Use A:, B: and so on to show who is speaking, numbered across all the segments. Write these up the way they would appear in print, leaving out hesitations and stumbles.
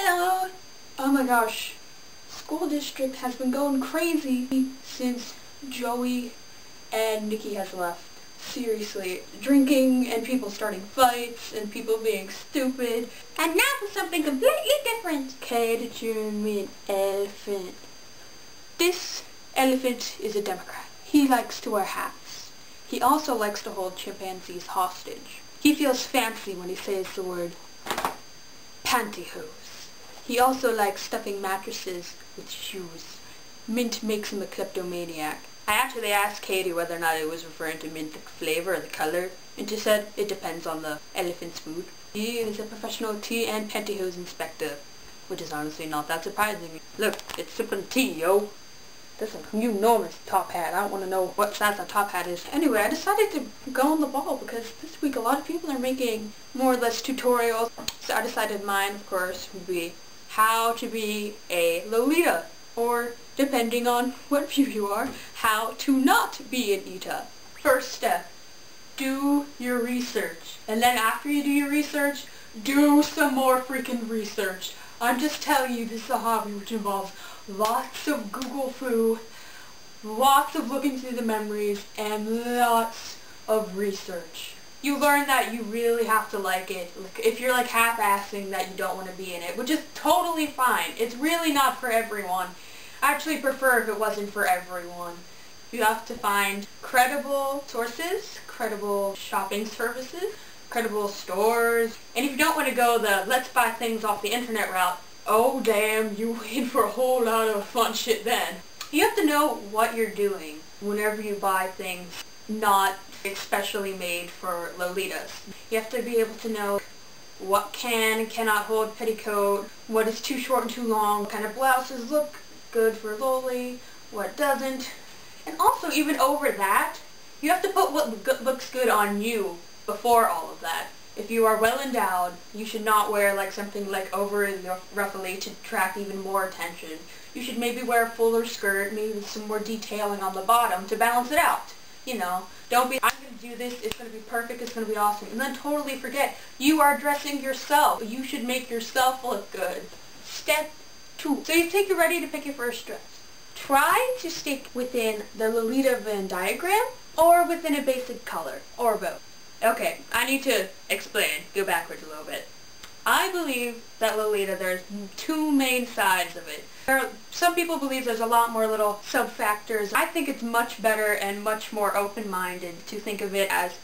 A: Hello! Oh my gosh, school district has been going crazy since Joey and Nikki has left. Seriously, drinking and people starting fights and people being stupid. And now for something completely different. Okay, did you mean elephant? This elephant is a Democrat. He likes to wear hats. He also likes to hold chimpanzees hostage. He feels fancy when he says the word pantyhose. He also likes stuffing mattresses with shoes. Mint makes him a kleptomaniac. I actually asked Katie whether or not it was referring to mint the flavor or the color, and she said it depends on the elephant's mood. He is a professional tea and pantyhose inspector, which is honestly not that surprising. Look, it's sipping tea, yo. This is a enormous top hat. I don't want to know what size the top hat is. Anyway, I decided to go on the ball because this week a lot of people are making more or less tutorials. So I decided mine, of course, would be how to be a Lolita. Or, depending on what view you are, how to not be an Ita. First step, do your research. And then after you do your research, do some more freaking research. I'm just telling you, this is a hobby which involves lots of Google foo, lots of looking through the memories, and lots of research. You learn that you really have to like it. If you're like half-assing that you don't want to be in it, which is totally fine. It's really not for everyone. I actually prefer if it wasn't for everyone. You have to find credible sources, credible shopping services, credible stores. And if you don't want to go the let's buy things off the internet route, oh damn, you in for a whole lot of fun shit then. You have to know what you're doing whenever you buy things not especially made for Lolitas. You have to be able to know what can and cannot hold petticoat, what is too short and too long, what kind of blouses look good for Loli, what doesn't. And also, even over that, you have to put what looks good on you before all of that. If you are well endowed, you should not wear like something like over your ruffly to attract even more attention. You should maybe wear a fuller skirt, maybe with some more detailing on the bottom to balance it out. You know, don't be, I'm going to do this, it's going to be perfect, it's going to be awesome, and then totally forget, you are dressing yourself. You should make yourself look good. Step 2. So you think you're ready to pick your first dress. Try to stick within the Lolita Venn diagram, or within a basic color, or both. Okay, I need to explain, go backwards a little bit. I believe that Lolita, there's two main sides of it. Some people believe there's a lot more little sub-factors. I think it's much better and much more open-minded to think of it as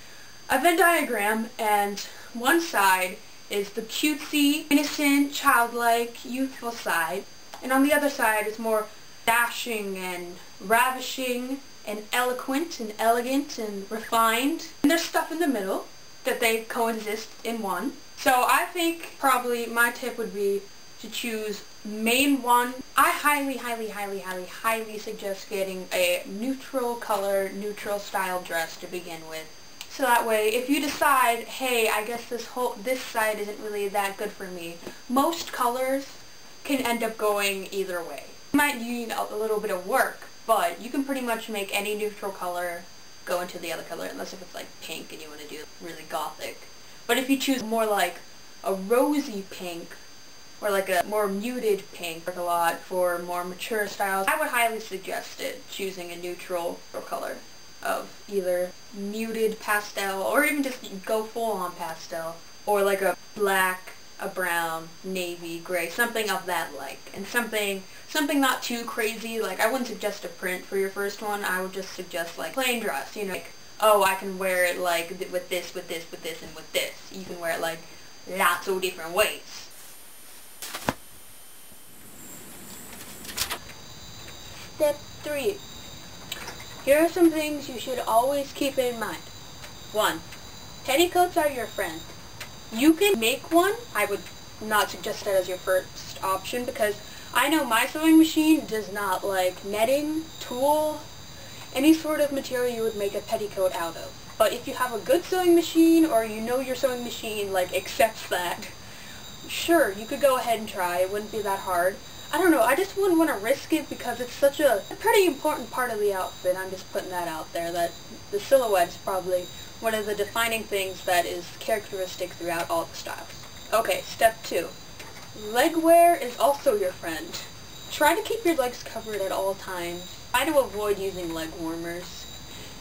A: a Venn diagram, and one side is the cutesy, innocent, childlike, youthful side, and on the other side is more dashing and ravishing and eloquent and elegant and refined. And there's stuff in the middle that they coexist in one. So I think probably my tip would be to choose main one. I highly suggest getting a neutral color, neutral style dress to begin with. So that way, if you decide, hey, I guess this side isn't really that good for me, most colors can end up going either way. You might need a little bit of work, but you can pretty much make any neutral color go into the other color, unless if it's like pink and you want to do really gothic. But if you choose more like a rosy pink, or like a more muted pink, work a lot for more mature styles, I would highly suggest it, choosing a neutral color of either muted pastel, or even just go full on pastel, or like a black, a brown, navy, gray, something of that like, and something not too crazy. Like, I wouldn't suggest a print for your first one. I would just suggest like plain dress, you know, like, oh, I can wear it like with this, and with this. You can wear it like lots of different ways. Step 3. Here are some things you should always keep in mind. 1. Petticoats are your friend. You can make one. I would not suggest that as your first option because I know my sewing machine does not like netting, tulle, any sort of material you would make a petticoat out of. But if you have a good sewing machine, or you know your sewing machine like accepts that, sure, you could go ahead and try. It wouldn't be that hard. I don't know, I just wouldn't want to risk it because it's such a pretty important part of the outfit. I'm just putting that out there, that the silhouette's probably one of the defining things that is characteristic throughout all the styles. Okay, step 2. Leg wear is also your friend. Try to keep your legs covered at all times. Try to avoid using leg warmers.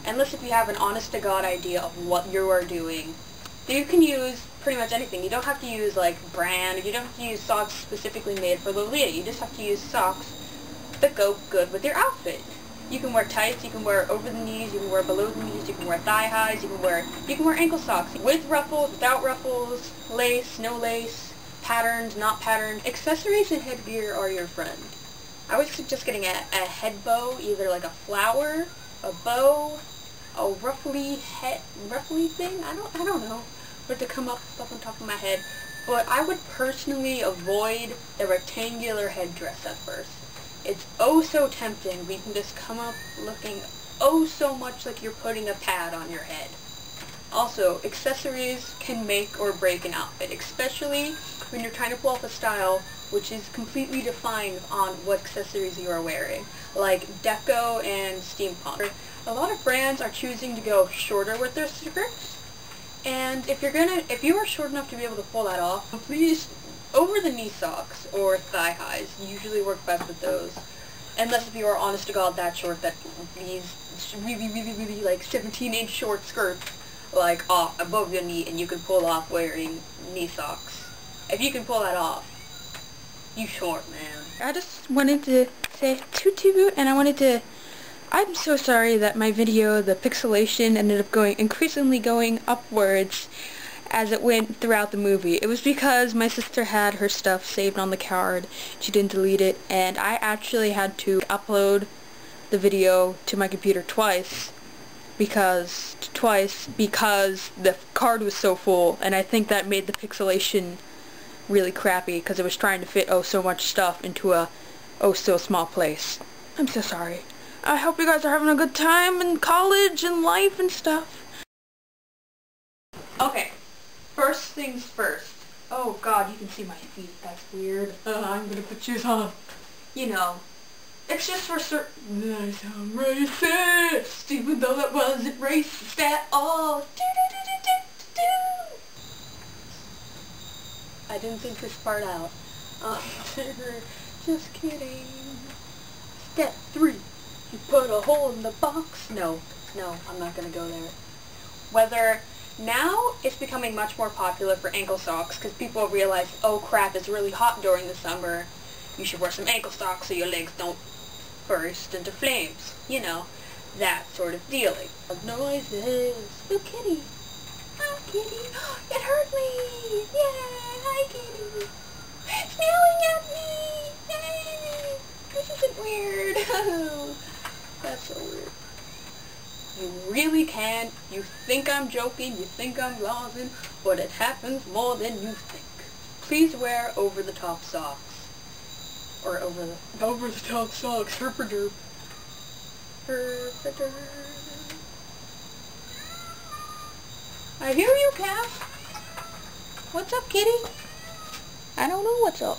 A: Unless if you have an honest-to-God idea of what you are doing. You can use pretty much anything. You don't have to use like brand. You don't have to use socks specifically made for Lolita. You just have to use socks that go good with your outfit. You can wear tights, you can wear over the knees, you can wear below the knees, you can wear thigh highs, you can wear ankle socks. With ruffles, without ruffles, lace, no lace, patterned, not patterned. Accessories and headgear are your friend. I would suggest getting a head bow, either like a flower, a bow, a ruffly thing. I don't know what to come up on top of my head. But I would personally avoid the rectangular headdress at first. It's oh so tempting. We can just come up looking oh so much like you're putting a pad on your head. Also, accessories can make or break an outfit, especially when you're trying to pull off a style which is completely defined on what accessories you are wearing, like deco and steampunk. A lot of brands are choosing to go shorter with their skirts, and if you are short enough to be able to pull that off, please, over the knee socks or thigh highs usually work best with those. Unless if you are honest to God that short that these really like 17-inch short skirts like off above your knee and you can pull off wearing knee socks. If you can pull that off, you short, man. I just wanted to say toot and I'm so sorry that my video, the pixelation, ended up increasingly going upwards as it went throughout the movie. It was because my sister had her stuff saved on the card. She didn't delete it, and I actually had to upload the video to my computer twice because the card was so full, and I think that made the pixelation really crappy because it was trying to fit oh so much stuff into a oh so small place. I'm so sorry. I hope you guys are having a good time in college and life and stuff. Okay. First things first. Oh god, you can see my feet. That's weird. I'm gonna put shoes on. You know, it's just for certain. I sound racist, even though that wasn't racist at all. I didn't think this part out. Just kidding. Step 3. You put a hole in the box. No, I'm not gonna go there. Now it's becoming much more popular for ankle socks because people realize, oh crap, it's really hot during the summer. You should wear some ankle socks so your legs don't burst into flames. You know, that sort of dealing. Noises. Oh, kitty. Oh, kitty. It hurt me. Yeah, hi, kitty. It's meowing at me. Yay. This isn't weird. That's so weird. You really can. You think I'm joking, you think I'm losing, but it happens more than you think. Please wear over-the-top socks. Or over-the-top socks. Herpaderp. Herpaderp. I hear you, Calf. What's up, kitty? I don't know what's up.